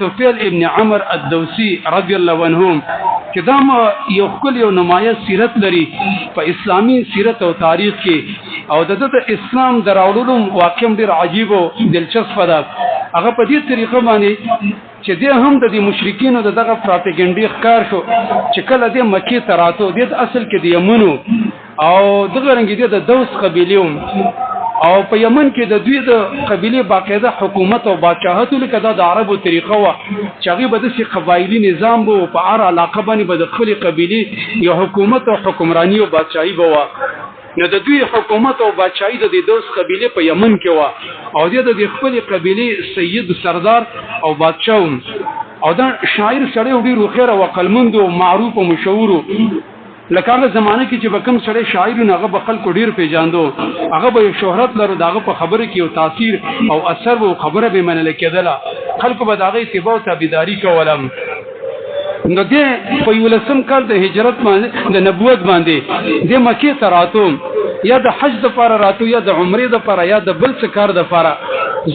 طفیل ابن عمر الدوسی رضی الله عنهم چې دا یو خپل یو نمایه سیرت لري په اسلامی سیرت او تاریخ کې او د اسلام دراوړلو واقع ډیر عجیب او دلچسپ ده. هغه په دې طریقه باندې چې د هم د مشرکینو دغه پروپاګاندا ښکار شو چې کله د مکې ته راتو د اصل کې د یمنو او دغه رنګ د دوس قبیلوم او په یمن کې د دوی د قبیله باقاعده حکومت او بادشاہت لکه د عربو طریقه و چې هغه به د قبایلی نظام بو په هر علاقه باندې به د خپل قبیله یو حکومت او حکمرانی او بادشاہي بو. نو د دوی حکومت او بادشاہي د دوس قبیله په یمن کې و او د خپل قبیله سید سردار او بادشاہ او دا شاعر سره ډیر خیر او عقلمند او معروف او مشهور لکه هغه زمانه کې چې بکم سره شاعرونه هغه به خلکو ډیر پیژاندو هغه به شهرت لرو داغه په خبره کې او تاثیر او اثر او خبره به منل کېدله خلکو به داغه اتباع او تابعداري کولم. نو دې په یولسم کال د هجرت باندې د نبوت باندې د مکې ته راتو یا د حج د لپاره راتو یا د عمره د لپاره یا د بل څه کار د لپاره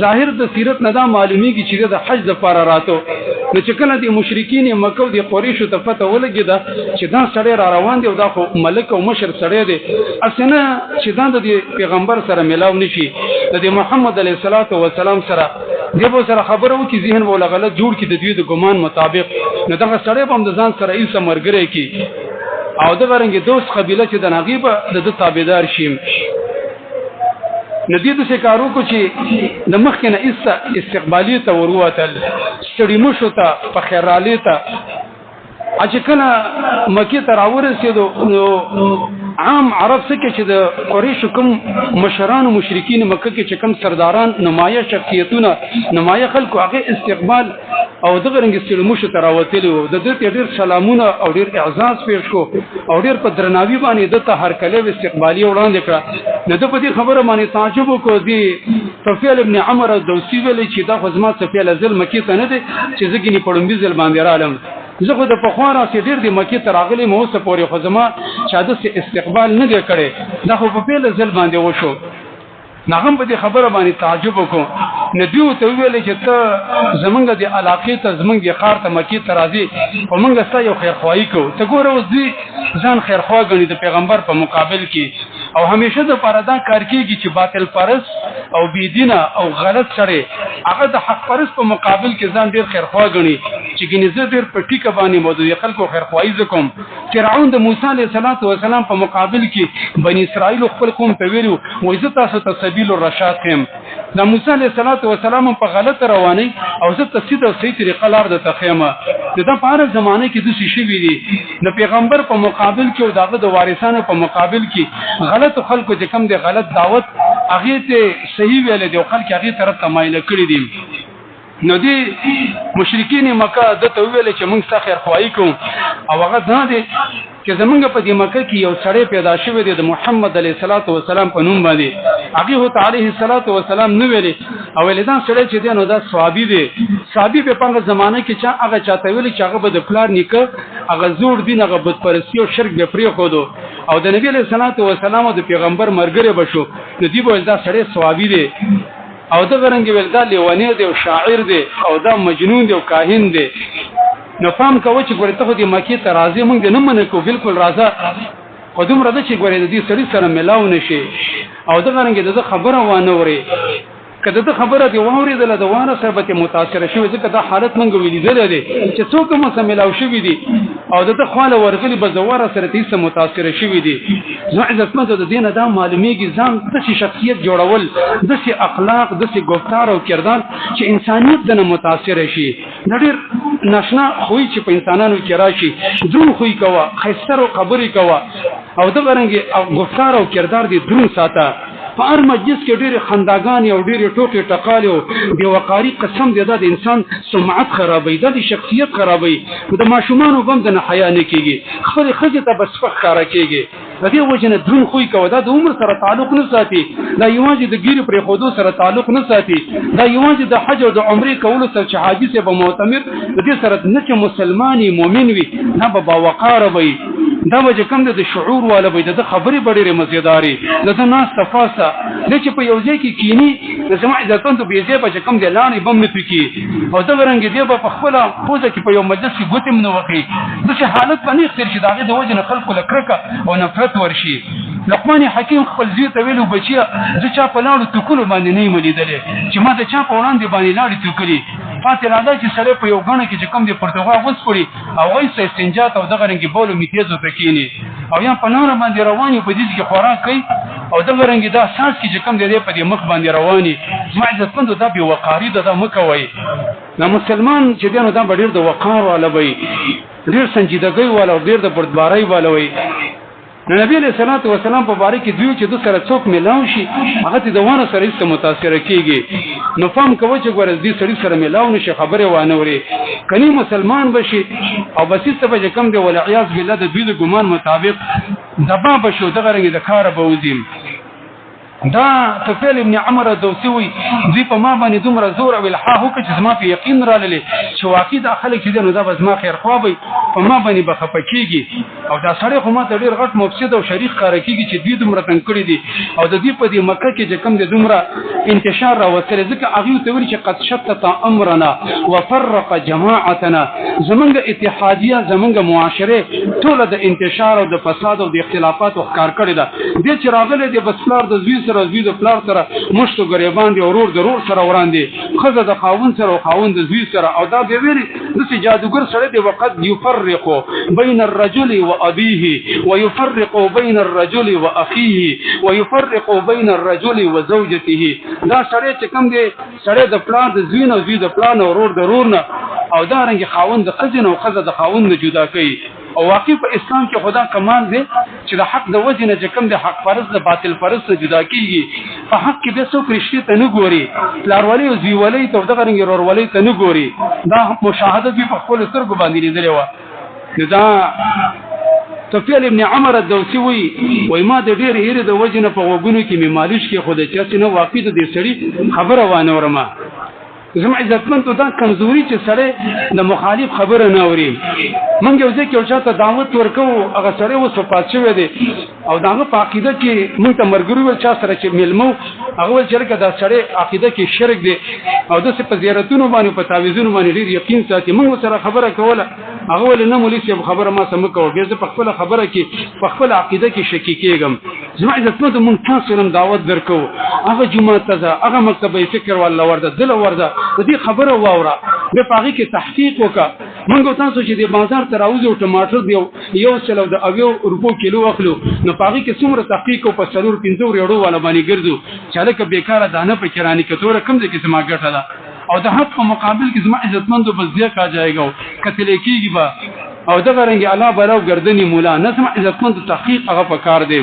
ظاهر د سیرت نه دا معلومیږي چې د حج د لپاره راتو. نو چې کله د مشرکین مکه او د قریشو ته پته ولګیده چې دا سړی را روان دی او دا خو ملک او مشر سړی دی اسنه چې دا د پیغمبر سره ملاو نشي د محمد علیه الصلاۃ والسلام سره دیو سره خبرو کې ذهن ولا غلط جوړ کې د دوی د ګمان مطابق نو دا سړی په د ځان سره ایسه مرګره کی او د ورنګ دوست قبیله چې د نغیبه د تابعدار شیم. ندی د شکارو کو چې د مخ کنه استقبالی ته وروتل ستړي مشو ته په خیرالی ته اچې کله مکې ته راورسېدو عام عرب څخه چې د قریش کوم مشران او مشرکین مکه کې چې کوم سرداران نمایه شخصیتونه نمایه خلکو هغه استقبال او دغه رنګ ستړي مشو ته راوتلو د دې ډېر سلامونه او ډېر اعزاز پیښ کو او ډېر په درناوي باندې د ته هر کله استقبالي وړاندې کړه. نو د په دې خبره باندې تعجب وکړ دی طفیل ابن عمر الدوسی ویل چې دا خو زما طفیل ازل مکې ته نه دی چې زګینی پړمبي ځل باندې رالم زه خو د پخوارا سي ډیر د مکې ته راغلي مو سه پورې خو زما شاده سي استقبال نه دی کړي دا خو په پیل ځل باندې وشو. ناغم په دې خبره باندې تعجب وکړ. ندیو ته ویل چې ته زمونږ د علاقې ته زمونږ د خار ته مکې ته راځي او موږ ستا یو خیرخواهي کوو ته ګوره اوس دوی ځان خیرخواه ګڼي د پیغمبر په مقابل کې او همیشه د پاره دا کار کېږي چې باطل پرست او بيدینه او غلط سره هغه د حق پرست په مقابل کې ځان ډیر خیرخواه ګڼي چې ګینه زه ډیر په ټیکه باندې موضوع خلکو خیرخواهي زکم. فرعون د موسی علیه السلام په مقابل کې بنی اسرائیل خپل قوم ته ویلو وایي زه تاسو ته سبیل الرشاد خم د موسی علیه السلام په غلط رواني او زه ته سیده صحیح طریقه لار د تخیمه د په هر زمانه کې د شي وی دي د پیغمبر په مقابل کې او دغه د وارثانو په مقابل کې غلط خلکو چې کوم د غلط دعوت هغه ته صحیح ویل دي او خلک هغه طرف ته مایل کړی دي. نو دی مشرکین مکه د ته ویل چې موږ څه خیر خوای کوم او هغه دا دي چې زمونږ په دې مکه کې یو سړی پیدا شوی دی د محمد علیه الصلاۃ والسلام په نوم باندې هغه هو تعالی الصلاۃ والسلام نو ویلي او ولدان سړی چې دی نو دا صحابي دی صحابي په پنګ زمانه کې چې هغه چاته ویلي چې هغه به د پلار نیکه هغه زوړ دین هغه بت پرستی او شرک به پرې خودو او د نبی علیه الصلاۃ والسلام او د پیغمبر مرګره بشو نو دی به دا سړی صحابي دی او دا ورنګ ویل دا لیوانی دی او شاعر دی او دا مجنون دی او کاهن دی. نو فهم کوي چې ګورې ته خو دې مکې ته راځي موږ دې نه منې کو بالکل راځه خو دومره ده چې ګورې د دې سړي سره ملاو نشي او دا ورنګ د خبره وانه وري کله د خبره دی واورېدل د وانه سره به متاثر شي ځکه دا حالت موږ ولیدل دي چې څوک مو سره ملاو شوی دي او د خواله ورغلي به زواره سره تیسه متاثر شوی دي. نو عزتمن د دینه دا معلومیږي ځان د شخصیت جوړول د اخلاق د گفتار او کردار چې انسانیت دنه متاثر شي د ډېر ناشنا خوې چې په انسانانو کې راشي درو خوې کوا خیستر او خبرې کوا او د ورنګي او گفتار او کردار دي درو ساته په هر مجلس کې ډېر خنداګان او ډېر ټوکې ټقال او بې وقاري قسم دی د انسان سمعت خرابوي د شخصیت خرابوي د ماشومان هم د نه حیا نه کیږي خپل خځه ته بس فخر کار کوي د دې وجنه درون خوې کوي دا د عمر سره تعلق نه ساتي دا یوازې د ګیرو پر خودو سره تعلق نه ساتي دا یوازې د حج او د عمرې کولو سره چې حاجی سه به معتمر د دې سره نه چې مسلمانې مؤمن وي نه به باوقار وي دا وجه کم د شعور والا وي د خبرې ډېرې مزیداري د ناس تفاسه د چې په یو ځای کې کینی د سماع عزتمن ته به ځای په کم د لانی بم نه پکی او دا ورنګ دی په خپل پوزه کې په یو مجلس کې ګوتم نه وخی د حالت باندې اختر شي دا د وجه نه خلکو لکرکه او نفرت ورشي لقمان حکیم خپل زوی ته ویلو بچیا زه چا په لاړو توکلو باندې نه ملیدلې چې ما د چا په وړاندې باندې لاړې توکلي فاتح راځي چې سره په یو غنه کې چې کم دی پرتګال وسپړي او وایي استنجات او دغه رنګي بولو میتیزو تکینی او یا په نور باندې رواني په دې کې خوراک کوي او دغه رنګي دا اساس کې چې کم دی په دې مخ باندې رواني ما عزتمند دا به وقاری دا مکوي نو مسلمان چې دینو دا ډیر د وقار والا وي ډیر سنجیدګي والا ډیر د بردباري والا وي نبی علیہ الصلوۃ والسلام په باره کې دوی چې د سره څوک ملاو شي هغه د ونه سره است متاثر کیږي نو فهم کوي چې ګور دې سړي سره ملاو نشي خبره وانه وري کني مسلمان بشي او بسیسته به کم دی ول عیاذ بالله د دوی د ګمان مطابق دبا بشو دغه رنګ د کار به وزیم دا طفیل ابن عمر الدوسي دی په ما باندې دومره زور او الحاح وکړي چې ما په یقین را للی چې واقع د خلک چې نو دا بس ما خیر خوابي په ما باندې بخپکیږي او دا سړی خو ما ته ډیر غټ مفسد او شریک کار کوي چې دوی دومره تنګ کړی دي او د دې په دې مکه کې چې کم دي دومره انتشار را وسره ځکه هغه ته ویل چې قد شتت امرنا وفرق جماعتنا زمونږ اتحادیه زمونږ معاشره ټول د انتشار او د فساد او د اختلافات ښکار کړی ده د چې راغله د بسپلار د زوی سره زوی د پلار سره مشتو غریبان دي اورور ضرور سره وراندي خزه د خاون سره او خاون د زوی سره او دا به ویلي د جادوګر سره د وقت يفرق بين الرجل وابيه ويفرق بين الرجل واخيه ويفرق بين الرجل وزوجته دا سره چې کوم دي سره د پلار د زوی نه زوی د پلار اورور ضرور نه او دا رنګ خاون د خزه او خزه د خاون نه جدا کوي او واقع په اسلام کې خدا کمال دی چې د حق د وجه نه چې کوم د حق پرست د باطل پرست جدا کیږي په حق کې به څوک رښتیا ته نه ګوري لارولي او زیولي ته دغه رنګ رورولي ته نه ګوري دا مشاهده په خپل سترګو باندې لیدلې و دا طفیل ابن عمر الدوسي وی ما د ډېر هېره د وجه نه په وګونو کې می مالش کې خود چې نه واقع د دې سړي خبره وانه ورما زما عزتمن ته دا کمزوري چې سره د مخالف خبره نه اوري مونږ یو ځکه یو چاته دعوت ورکو هغه سره وسو پات شوی دی او داغه په عقیده کې مونږ ته مرګري ول چا سره چې ملمو هغه ول چې دا سره عقیده کې شرک دی او د څه په زیارتونو باندې په تعویذونو باندې ډیر یقین ساتي مونږ سره خبره کوله هغه ول نه مولوی صاحب خبره ما سم کوو بیا په خپل خبره کې په خپل عقیده کې شکی کېږم زما عزتمن ته مونږ تاسو سره دعوت درکو هغه جمعه ته هغه مکتبه فکر ولا ورده دل ورده د دې خبره واوره به پاغي کې تحقیق وکړه مونږ تاسو چې د بازار ته راوځو ټماټر دی یو سلو د اویو روپو کیلو اخلو نو پاغي کې څومره تحقیق او په سلور 15 ریړو والا باندې ګرځو چې لکه بیکاره دانه په کرانی کې تور کم دي کې سما ګټه ده او د حق په مقابل کې زما عزتمندو بس ځای کا جایګو کتل کېږي با او دغه رنګ الله بلاو ګردنی مولا نه سما عزتمندو تحقیق هغه په کار دی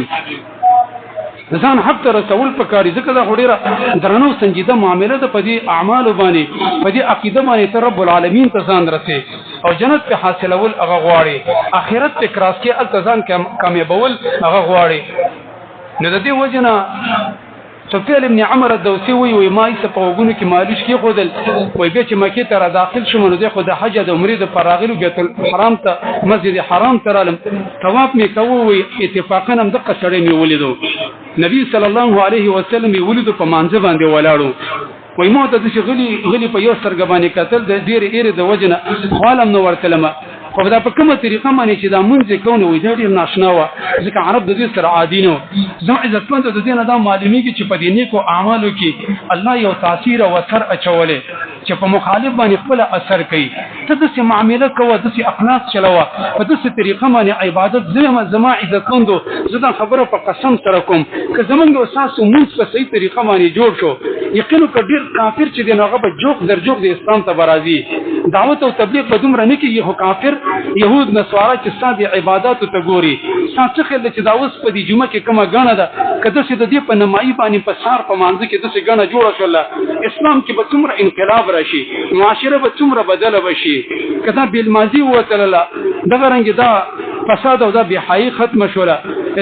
ځان حق ته رسول پکاري ځکه دا وړيره درنو سنجیده معاملې د پدی اعمال باندې پدی عقیده باندې ته رب العالمین ته ځان رسي او جنت په حاصلول هغه غواړي اخرت په کراس کې التزام کامیابول هغه غواړي نو د دې وجنه طفیل ابن عمر الدوسي وی ما یې په وګونو کې مالش کې خودل وی به چې مکه ته را داخل شوم نو د خود حج د عمره د فراغلو بیت الحرام ته مسجد حرام ته رالم طواف می کوو اتفاقا هم دغه سره می ولیدو نبی صلی الله علیه وسلم ولیدو په مانځ باندې ولاړو وی مو ته چې غلی په یو سترګ باندې کتل د ډیر ایره د وجنه خالم نو ورتلمه خو دا په کومه طریقه باندې چې دا مونږ کوو وي دا ډیر ناشنا و ځکه عرب د دې سره عادي نو زما عزتمند د دې نه دا معلومیږي چې په دې نیکو اعمالو کې الله یو تاثیر او اثر اچولې چې په مخالف باندې خپل اثر کوي ته د څه معاملې کوه د څه اخلاص چلوه په دې طریقه باندې عبادت زما عزتمندو زدا خبره په قسم سره کوم که زمونږ اساس مونږ په صحیح طریقه باندې جوړ شو یقینو کډیر کافر چې دغه په جوق درجوق د اسلام ته برازي دعوت او تبلیغ په دومره نه کې یو کافر يهود نصارا چې ستاسو عبادت ته ګوري تاسو خل چې دا اوس په دې جمعه کې کومه غاڼه ده کله چې د دې په نمایي باندې په سار په مانځ کې د څه غاڼه جوړه شول اسلام کې به څومره انقلاب راشي معاشره به څومره بدله بشي کله بیل ماضي وتلله دغه رنګ دا فساد او دا بحای ختم شول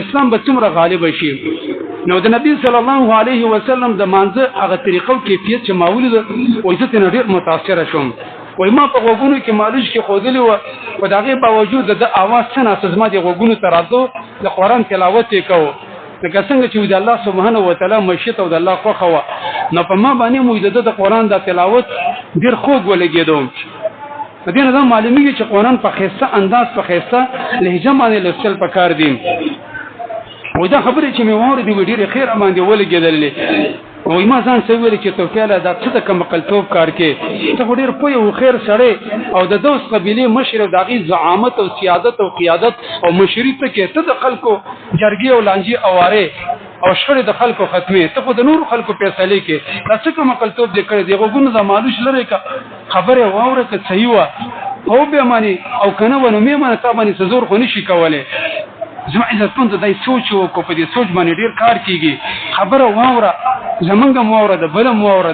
اسلام به څومره غالب شي نو د نبی صلی الله علیه وسلم د مانځه هغه طریقو کیفیت چې ماولید او عزت نه ډیر متاثر شوم وای ما په وګونو کې مالش کې خودلی و په دغه باوجود د اواز څنګه سزما دی غوګونو ته راځو د قران تلاوت وکاو لکه څنګه چې د الله سبحانه و تعالی مشیت او د الله خوخه و نو په ما باندې مو د قران د تلاوت ډیر خوږ ولګیدو په دې نه معلومیږي چې قران په خاصه انداز په خاصه لهجه باندې لوستل پکار دي و دا خبره چې مې واره دی ډیر خیر باندې ولګیدلې وای ما ځان څه ویل چې توفیاله دا څه د کم قلتوب کار کې ته ډیر پوی او خیر سره او د دوس قبيله مشر او دغه زعامت او سیادت او قیادت او مشري ته کې ته د خلکو جرګي او لانجي اواره او شخړې د خلکو ختمه ته خو د نور خلکو فیصله کې دا څه کوم قلتوب دې کړی دی غوونه د مالوش لري کا خبره واوره که صحیح وا او به معنی او کنه ونه مې معنی ته باندې زور خو نشي کوله زما عزت مند دای سوچ وکړو په دې سوچ باندې ډیر کار کیږي خبره واوره زمونږ موره د بلم واوره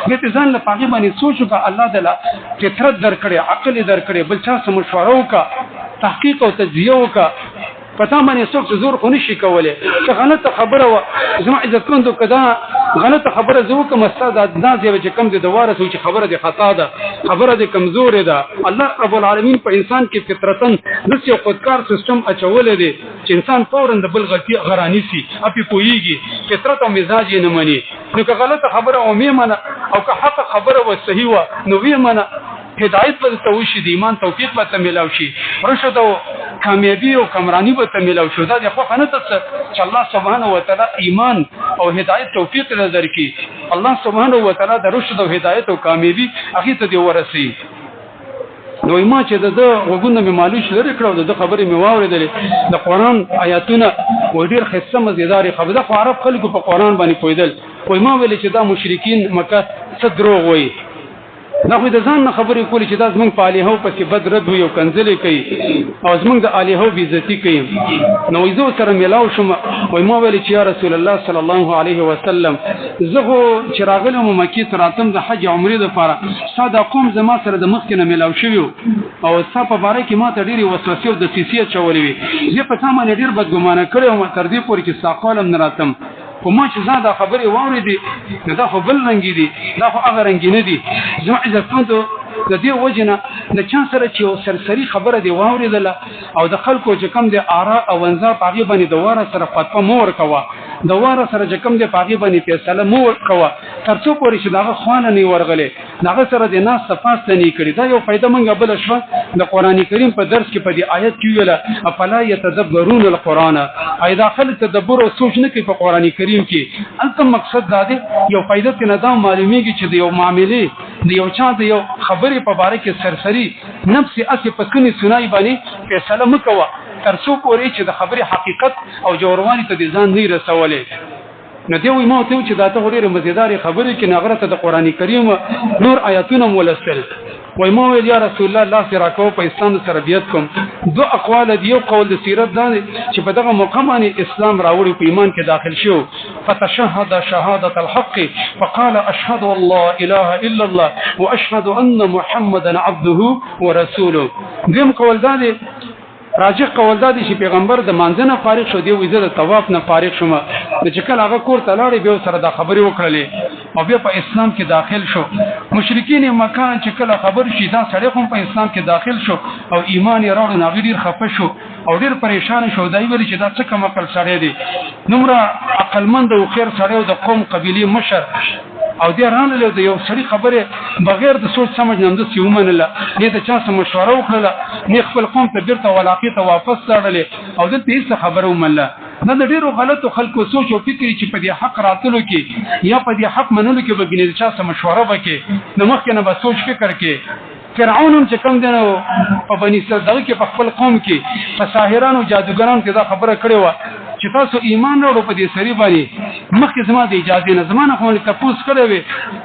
دې ځان له پاګې باندې سوچ وکړه الله تعالی فطرت درکړي عقل درکړي بل چا سم مشوره وکړه تحقیق او تجزیه وکړه پتا باندې څوک زور خو نشي کوله چې غلطه خبره و زما عزت مند کدا غلطه خبره زو کوم استاد انداز یو چې کم دي دواره سوچ خبره دي خطا ده خبره دي کمزور ده الله رب العالمین په انسان کې فطرتن د یو خودکار سیستم اچول دي چې انسان فورا د بل غلطي غرانی سي اپی پويږي فطرت او مزاج یې نه مني نو که غلطه خبره او میمنه او که حق خبره و صحیح و نو ویمنه هدایت به توشي د ایمان توفیق به ملاو شي رشد او کامیابی او کمرانی به ملاو شي دا خو نه ته چې الله سبحانه و تعالی ایمان او هدایت توفیق نظر کی الله سبحانه و تعالی د رشد او هدایت او کامیابی هغه ته دی ورسي نو ما چې د وګونو مې مالوش لري کړو د خبرې مې واورېدلې د قران آیاتونه و ډیر خصه مزیدار خبره خو عرب خلکو په قران باندې پویدل وای ما ویل چې دا مشرکین مکه څه دروغ وای دا خو د ځان خبرې کولې چې دا زمونږ په الهو پسې بد رد وي او کنځلې کوي او زمونږ د الهو بې عزتي کوي نو زه سره ملاو شم وای ما ویل چې یا رسول الله صلی الله علیه وسلم زه خو چې راغلم مکې ته راتم د حج عمرې لپاره ساده قوم زما سره د مخکې نه ملاو شوي او ستا په باره کې ما ته ډېرې وسوسې او دسیسې اچولې وي زه په تا باندې ډېر بدګمانه کړی وم تر دې پورې چې ستا قول هم نه راتم خو ما چې زه دا خبرې واورېدې نو دا خو بل رنګې دي دا خو هغه رنګې نه دي زما عزتمندو د دې وجه نه د چا سره چې یو سرسري خبره دی واورېدله او د خلکو چې کوم د آرا او انظار په هغې باندې د واره سره فتوا مه ورکوه د واره سره چې کوم دی په هغې باندې فیصله مه ورکوه تر څو پورې چې د هغه خوانه نه ورغلی د هغه سره د ناسته پاسته نه کړي دا یو فایده موږ بله شوه د قرآن کریم په درس کې په دې آیت کې ویله افلا یتدبرون القرآن ای دا خلک تدبر او سوچ نه کوي په قرآن کریم کې هلته مقصد دا دی یو فایده ترې دا معلومیږي چې د یو معاملې د یو چا د یو خبرې په باره کې سرسري نفس اسې په سکنې سنای باندې فیصله مه کوه تر څو پورې چې د خبرې حقیقت او جوړوالي ته د ځان نه رسولې نو دی وایي ما ورته چې دا ته ډېرې مزیدارې خبرې کې نغره ته د قرآن کریم نور آیاتونه م ولستل وای ما ویل یا رسول الله الله سره راکو په اسلام سره بیعت کوم دو اقوال دی یو قول د سیرت دا چې په دغه مقام باندې اسلام راوړي په ایمان کې داخل شو فتشهد شهادة الحق فقال اشهد ان لا اله الا الله واشهد ان محمدا عبده ورسوله دیم قول دا دی راجح قول دا دی چې پیغمبر د مانځنه فارغ شو دی وزه د طواف نه فارغ شوم چې کله هغه کور ته لاړې به سره دا خبرې وکړلې او بیا په اسلام کې داخل شو مشرکین مکه چې کله خبر شي دا سړی هم په اسلام کې داخل شو او ایمان یې راوړ نو ډیر خفه شو او ډیر پریشان شو دای ویل چې دا څه کوم عقل سړی دی نمره عقلمند او خیر سړی او د قوم قبيله مشر او دې رانه له یو سړي خبره بغیر د سوچ سمج نه د سیومنله نه د چا سم مشوره وکړه نه خپل قوم ته بیرته ولاقې ته واپس لاړلې او د دې څه خبره ومنله دا د ډیرو غلطو خلکو سوچ او فکر چې په دې حق راتلو کې یا په دې حق منلو کې به ګنې چا سم مشوره وکړي نو مخکې نه به سوچ فکر کې فرعون هم چې کوم دنو په بني اسرائیل دغه کې په خپل قوم کې په ساحرانو جادوګرانو کې دا خبره کړې و چې تاسو ایمان وروړو په دې سری باندې مخکې زما د اجازه نه زمانه خو له تاسو کړې وي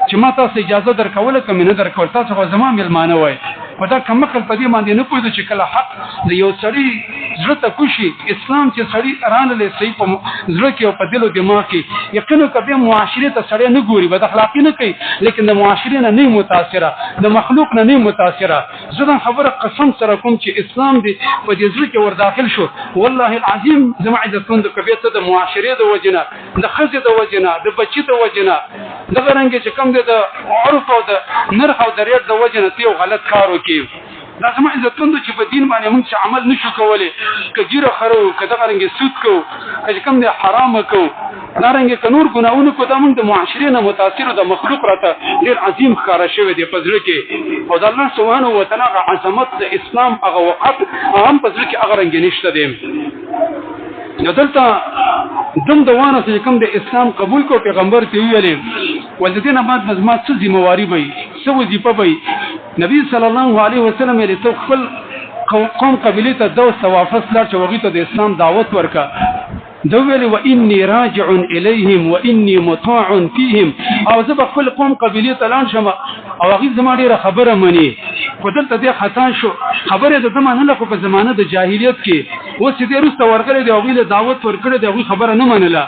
چې ما تاسو اجازه درکوله کوم نه درکول تاسو خو زما ملمانه وای په دا کوم خپل په دې باندې نه پوهیږي چې کله حق د یو سړي زړه ته کوشي اسلام چې سړي اران له صحیح په زړه کې او په دل او دماغ کې یقینا کبه معاشره ته سړی نه ګوري بد اخلاقی نه کوي لیکن د معاشره نه متاثره د مخلوق نه متاثره زه خبره قسم سره کوم چې اسلام دې په دې زړه کې ور داخل شو والله العظیم زما عزتمند کبه ته د معاشره د وجنه د خزه د وجنه د بچی د وجنه د غرنګ چې کوم د عرف او د نرخ او د ریټ د وجنه ته غلط کار وکي دا زما عزتمندو چې په دین باندې موږ عمل نشو کولی که ګیره خرو که دغه رنګې سود کوو که کوم دی حرامه کوو دا رنګې که نور ګناهونه کوو دا موږ د معاشرې نه متاثر د مخلوق راته ډېر عظیم ښکاره شوی دی په زړه کې او د الله سبحانه وتعالی هغه عظمت د اسلام هغه وقت هم په زړه کې هغه رنګې نشته دی نو دلته دم دوانه چې کوم د اسلام قبول کو پیغمبر ته ویلې ول دې نه بعد زما څه ذمہواری وي څه وظیفه وي نبی صلی الله علیه وسلم یې تو خپل قوم قبیله ته دوست واپس لار چې وغي ته د اسلام دعوت ورکا دو ویلی و انی راجع الیهم و انی مطاع فیهم او زه خپل قوم قبیله ته لاړ شم او هغه زما ډیره خبره مني خو دلته دې خطا شو خبره د زمانه له په زمانه د جاهلیت کې اوس دې روسته ورکړې دی او غیله دعوت ورکړې دی خبره نه منله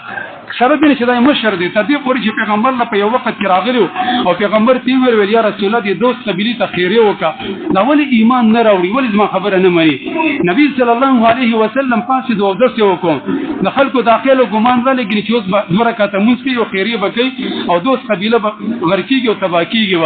سره دې چې دای مشر دی تر دې پورې چې پیغمبر له په یو وخت کې راغلی او پیغمبر تی ویل یا رسول الله دې دوست قبیله ته خیره وکړه دا ولی ایمان نه راوړي ولی زما خبره نه مني نبی صلی الله علیه وسلم پاسې دوه دسه وکړو د خلکو داخله ګمان را لګی چې اوس دوه رکعاته مونږ کوي او خیره وکړي او دوست قبیله ورکیږي او تباکیږي و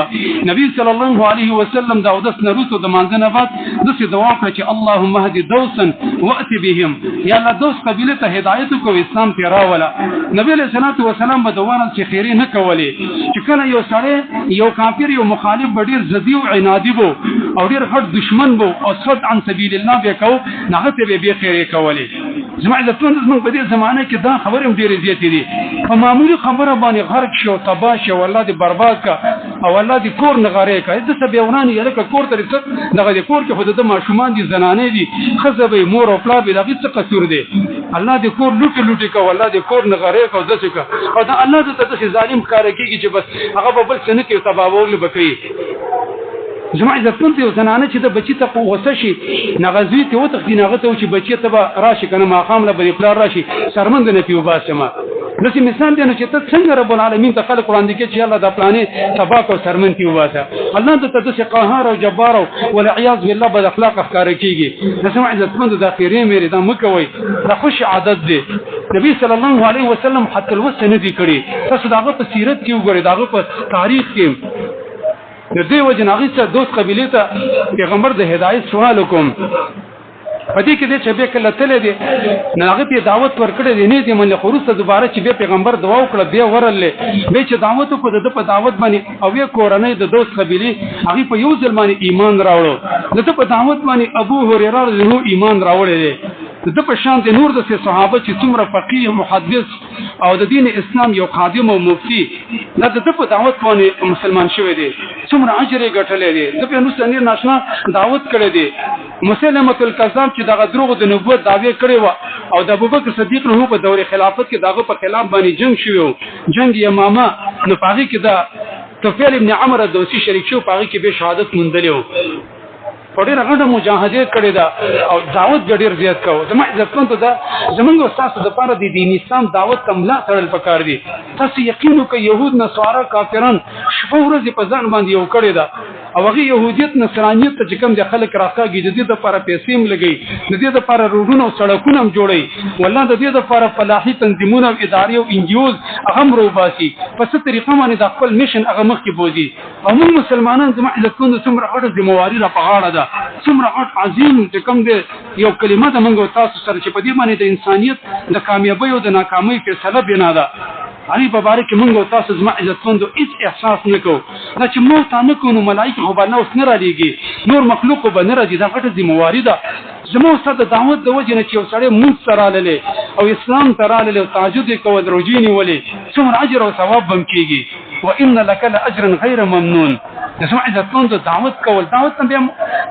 نبی صلی الله علیه وسلم دا دس نروتو د مانځنه بعد دسه دعا کړه چې اللهم اهد دوسا واتي بهم یا الله دوست قبیله ته هدایت کو اسلام ته راولا نبی علیہ الصلوۃ والسلام بدوانه چې خیره نه کولی چې کله یو سړی یو کافر یو مخالف ډیر زدی او عنادی وو او ډیر غټ دشمن وو او صد عن سبیل الله به کو نه ته به خیره کولی جماعه زمون په دې زمانه کې دا خبره ډیره زیاتې دي په معمولی خبره باندې غرق شو تباہ شو الله دې برباد کا او الله دې کور نغاره کا د څه به ورانه یره کور ته رسد دغه کور کې خود د ماشومان دي زنانه دي خزبې مور او پلا به دغه څه قصور دي الله دې کور لوټي کا الله دې کور نغاره کا دسه کا او دا الله دې ته ظالم کار کوي چې بس هغه بل څه نه کوي تباہول بکري جماعه عزتمن ته زنانه چې د بچی ته غوسه شي نغزوی ته وته دینغه ته چې بچی ته راشي کنه ما خام له بری پلار راشي سرمند نه پیو باسما نو چې مثال دی نو چې ته څنګه رب العالمین ته خلق وړاندې کې چې الله د پلانې تبا کو سرمن پیو باسه الله ته ته قهار او جبار او والعیاذ بالله بد اخلاق افکار کیږي جماعه عزتمن د اخیری مې دا مکوي دا خوش عادت دی نبی صلی الله علیه وسلم حتی الوسه نه دی کړی تاسو داغه په سیرت کې وګورئ داغه په تاریخ کې د دې وجناغي څخه دوست قبیله ته پیغمبر د هدایت سوال کوم پدې کې د چې به کله تل دي ناغه په دعوت ورکړې دي نه دي من له خروسته دوباره چې به پیغمبر دعا وکړه به ورلې به چې دعوت کو د په دعوت باندې او یې کورنۍ د دوست قبیله هغه په یو ځل باندې ایمان راوړو د په دعوت باندې ابو هريره رضی الله ایمان راوړل د په شان د نور د صحابه چې څومره فقيه محدث او د دین اسلام یو خادم او مفتی د په دعوت باندې مسلمان شوی دی څومره اجر یې ګټلې دی د په نو سنیر ناشنا دعوت کړی دی مسلمه الکذاب چې دغه دروغ د نبوت دعوی کړی و او د ابوبکر صدیق له په دور خلافت کې دغه په خلاف باندې جنگ شوی جنگ یمامه نو پاغي کې دا طفیل ابن عمرو دوسی شریک شو پاغي کې به شهادت مندلې پډې راغله مجاهدت کړی دا او دعوت ډېر زیات کاوه زما عزتمن ته دا زمونږ استاد د پاره د دین اسلام دعوت کملا تړل پکار دي تاسو یقین وکړئ يهود نصارا کافرون شپه ورځ په ځان باندې یو کړی دا او هغه يهودیت نصرانیت ته کوم د خلک راکاږي د دې لپاره پیسې هم لګي د دې لپاره روډونه او سړکونه هم جوړي والله د دې لپاره فلاحي تنظیمونه او ادارې او انجیوز هغه روباسي په څه طریقه باندې د خپل میشن هغه مخ کې بوزي او موږ مسلمانان زما عزتمن څومره غټه ذمہواری را پغاړه ده څومره غټ عظیم چې کوم دی یو کلمه د موږ تاسو سره چې په دې باندې د انسانیت د کامیابی او د ناکامۍ فیصله بنا ده علي مبارک موږ تاسو زما عزتمندو هیڅ احساس نکو دا چې موږ تا نه کوو ملائکه خو باندې اوس نه را لېږي نور مخلوق باندې راځي دا غټه ذمہواری ده زمو استاد دعوت د وجه نه چې سړی مونږ سره لاله او اسلام سره لاله او تهجد کوو دروجینی ولې څومره اجر او ثواب بم کیږي وان لك لاجرا غير ممنون زمو عزتمند دعوت کول دعوت ته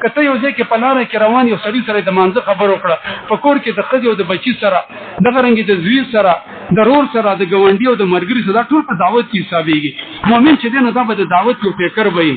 کته یو ځای کې پلاره کې روان یو سړی سره د مانزه خبر وکړه فکر کې د خځې او د بچی سره د غرنګي د زوی سره د رور سره د ګوندی او د مرګري سره ټول په دعوت کې حسابيږي مؤمن چې دنه دا به د دعوت کو فکر وي